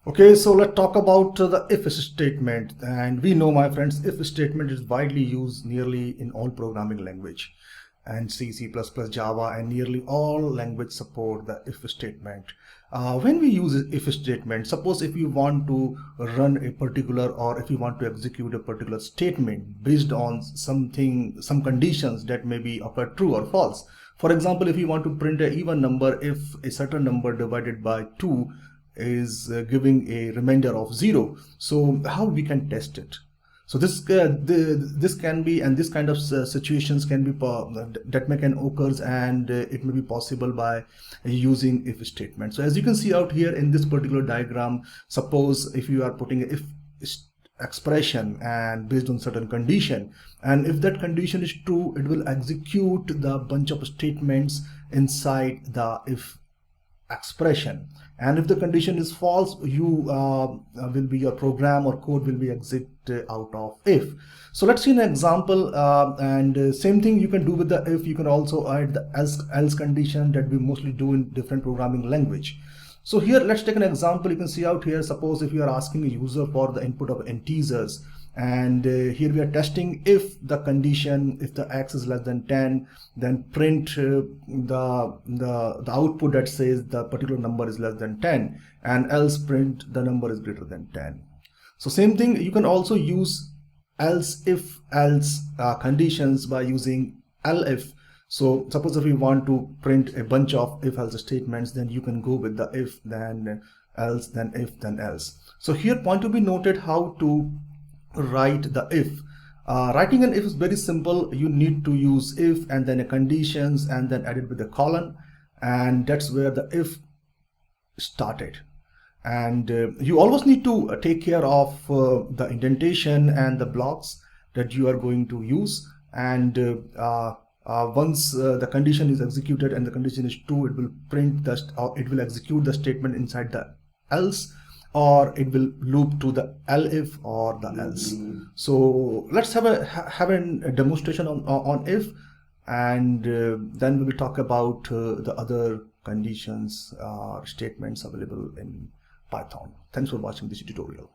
Okay, so let's talk about the if statement. And we know, my friends, if statement is widely used nearly in all programming language, and C, C++, Java, and nearly all language support the if statement. When we use if statement, suppose if you want to run a particular, or if you want to execute a particular statement based on something, some conditions that may be occur true or false. For example, if you want to print an even number, if a certain number divided by 2 is giving a remainder of 0, so how we can test it? So this can be, and this kind of situations can be that may can occurs, and it may be possible by using if statement. So as you can see out here in this particular diagram, suppose if you are putting a if expression and based on certain condition, and if that condition is true, it will execute the bunch of statements inside the if expression, and if the condition is false, you will be, your program or code will be exit out of if. So let's see an example, and same thing you can do with the if. You can also add the else condition that we mostly do in different programming language. So here let's take an example. You can see out here, suppose if you are asking a user for the input of integers, and here we are testing if the condition, if the x is less than 10, then print the output that says the particular number is less than 10, and else print the number is greater than 10. So same thing, you can also use else if else conditions by using elif. So suppose if you want to print a bunch of if else statements, then you can go with the if, then else, then if, then else. So here point to be noted how to write the if. Writing an if is very simple. You need to use if and then a conditions and then add it with a colon, and that's where the if started. And you always need to take care of the indentation and the blocks that you are going to use, and once the condition is executed and the condition is true, it will print the, or it will execute the statement inside the else, or it will loop to the elif or the else. So let's have a demonstration on if, and then we will talk about the other conditions or statements available in Python. Thanks for watching this tutorial.